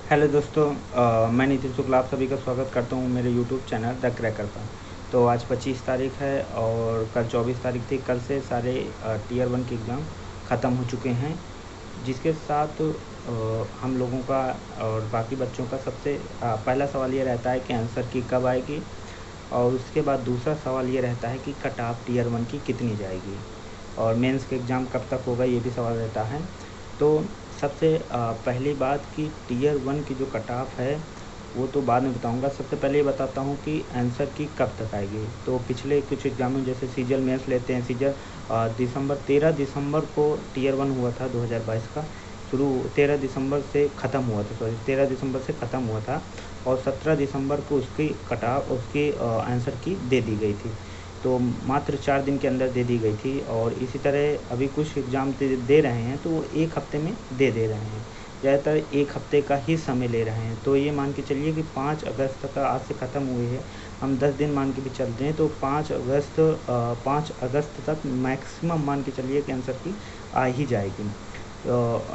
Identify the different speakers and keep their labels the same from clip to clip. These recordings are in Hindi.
Speaker 1: हेलो दोस्तों, मैं नितिन शुक्ला आप सभी का स्वागत करता हूँ मेरे यूट्यूब चैनल द क्रैकर पर। तो आज 25 तारीख है और कल 24 तारीख थी। कल से सारे टीयर 1 के एग्ज़ाम ख़त्म हो चुके हैं, जिसके साथ हम लोगों का और बाकी बच्चों का सबसे पहला सवाल ये रहता है कि आंसर की कब आएगी, और उसके बाद दूसरा सवाल ये रहता है कि कट ऑफ टीयर 1 की कितनी जाएगी, और मेंस के एग्ज़ाम कब तक होगा ये भी सवाल रहता है। तो सबसे पहली बात कि टीयर 1 की जो कट ऑफ है वो तो बाद में बताऊंगा। सबसे पहले ये बताता हूँ कि आंसर की कब तक आएगी। तो पिछले कुछ एग्जामों जैसे सीजल मेंस लेते हैं। सीजल 13 दिसंबर को टीयर 1 हुआ था 2022 का, शुरू 13 दिसंबर से ख़त्म हुआ था, सॉरी 13 दिसंबर से ख़त्म हुआ था, और 17 दिसंबर को उसकी कट ऑफ उसकी आंसर की दे दी गई थी। तो मात्र 4 दिन के अंदर दे दी गई थी, और इसी तरह अभी कुछ एग्ज़ाम दे रहे हैं तो वो 1 हफ्ते में दे रहे हैं। ज़्यादातर 1 हफ्ते का ही समय ले रहे हैं। तो ये मान के चलिए कि 5 अगस्त तक आज से ख़त्म हुए हैं, हम 10 दिन मान के भी चलते हैं तो 5 अगस्त तक मैक्सिमम मान के चलिए कि आंसर की आ ही जाएगी।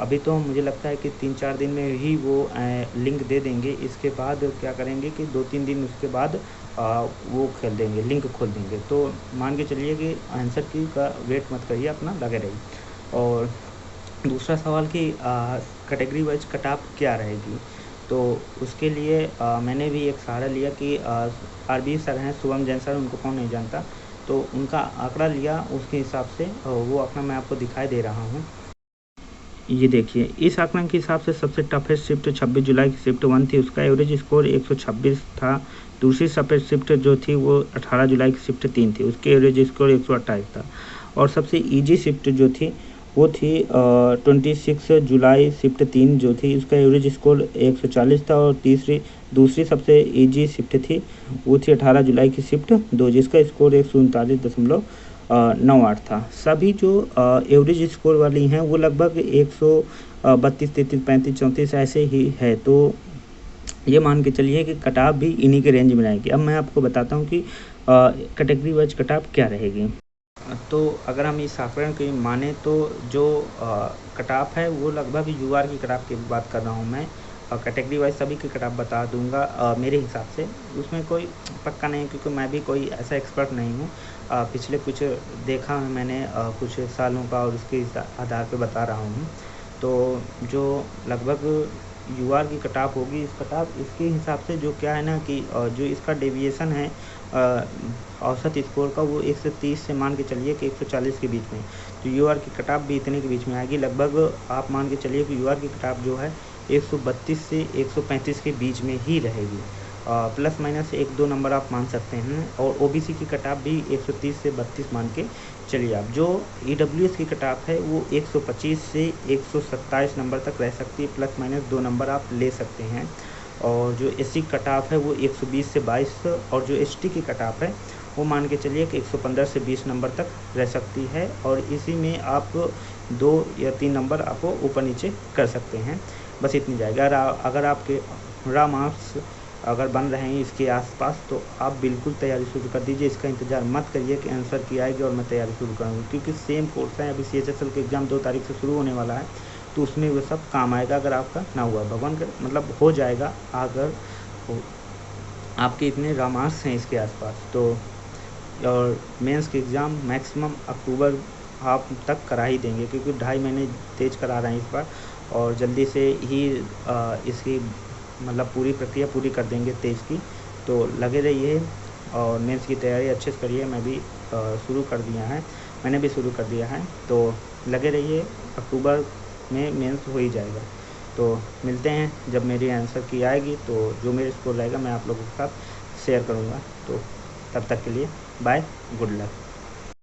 Speaker 1: अभी तो मुझे लगता है कि 3-4 दिन में ही वो लिंक दे देंगे। इसके बाद क्या करेंगे कि 2-3 दिन उसके बाद वो खोल देंगे, लिंक खोल देंगे। तो मान के चलिए कि आंसर की का वेट मत करिए, अपना लगे रहिए। और दूसरा सवाल कि कैटेगरी वाइज कट ऑफ क्या रहेगी। तो उसके लिए मैंने भी एक सहारा लिया कि आरबी सर हैं, शुभम जैन सर, उनको कौन नहीं जानता। तो उनका आंकड़ा लिया, उसके हिसाब से वो आंकड़ा मैं आपको दिखाई दे रहा हूँ। ये देखिए, इस आंकलन के हिसाब से सबसे टफेस्ट शिफ्ट 26 जुलाई की शिफ्ट 1 थी, उसका एवरेज स्कोर 126 था। दूसरी टफेस्ट शिफ्ट जो थी वो 18 जुलाई की शिफ्ट 3 थी, उसके एवरेज स्कोर 128 था। और सबसे इजी शिफ्ट जो थी वो थी 26 जुलाई शिफ्ट 3 जो थी, उसका एवरेज स्कोर 140 था। और दूसरी सबसे इजी शिफ्ट थी वो थी 18 जुलाई की शिफ्ट 2, जिसका स्कोर 139.98 था। सभी जो एवरेज स्कोर वाली हैं वो लगभग 132, 33, 35, 34 ऐसे ही है। तो ये मान के चलिए कि कट ऑफ भी इन्हीं के रेंज में रहेगी। अब मैं आपको बताता हूँ कि कैटेगरी वाइज कट ऑफ क्या रहेगी। तो अगर हम इस आंकड़े की माने तो जो कट ऑफ है वो लगभग यूआर की कट ऑफ की बात कर रहा हूँ मैं। कैटेगरी वाइज सभी की कट ऑफ बता दूंगा मेरे हिसाब से। उसमें कोई पक्का नहीं, क्योंकि मैं भी कोई ऐसा एक्सपर्ट नहीं हूँ। पिछले कुछ देखा है मैंने कुछ सालों का, और उसके आधार पे बता रहा हूँ। तो जो लगभग यूआर की कट ऑफ होगी, इस कट ऑफ इसके हिसाब से जो क्या है ना कि जो इसका डेविएशन है औसत स्कोर का, वो 1 से 30 से मान के चलिए कि 140 के बीच में। तो यूआर की कट ऑफ भी इतने के बीच में आएगी। लगभग आप मान के चलिए कि यूआर की कट ऑफ जो है 132 से 135 के बीच में ही रहेगी। प्लस माइनस 1-2 नंबर आप मान सकते हैं। और ओबीसी की कट ऑफ भी 130 से 32 मान के चलिए आप। जो ईडब्ल्यूएस की कट ऑफ है वो 125 से 127 नंबर तक रह सकती है, प्लस माइनस 2 नंबर आप ले सकते हैं। और जो एससी की कट ऑफ है वो 120 से 22, और जो एसटी की कट ऑफ है वो मान के चलिए कि 115 से 20 नंबर तक रह सकती है। और इसी में आप 2 या 3 नंबर आप ऊपर नीचे कर सकते हैं, बस इतनी जाएगा। अगर आपके रॉ मार्क्स अगर बन रहे हैं इसके आसपास, तो आप बिल्कुल तैयारी शुरू कर दीजिए। इसका इंतज़ार मत करिए कि आंसर की आएगी और मैं तैयारी शुरू करूँगी, क्योंकि सेम कोर्स है। अभी CHSL के एग्ज़ाम 2 तारीख से शुरू होने वाला है, तो उसमें वो सब काम आएगा। अगर आपका ना हुआ, भगवान का मतलब हो जाएगा, अगर आपके इतने रॉ मार्क्स हैं इसके आसपास तो। और मेंस के एग्ज़ाम मैक्सिमम अक्टूबर हाफ तक करा ही देंगे, क्योंकि 2.5 महीने तेज करा रहे हैं इस बार, और जल्दी से ही इसकी मतलब पूरी प्रक्रिया पूरी कर देंगे तेज की। तो लगे रहिए और मेंस की तैयारी अच्छे से करिए। मैं भी शुरू कर दिया है, मैंने भी शुरू कर दिया है। तो लगे रहिए, अक्टूबर में मेंस हो ही जाएगा। तो मिलते हैं जब मेरी आंसर की आएगी, तो जो मेरे स्कोर रहेगा मैं आप लोगों के साथ शेयर करूँगा। तो तब तक के लिए बाय, गुड लक।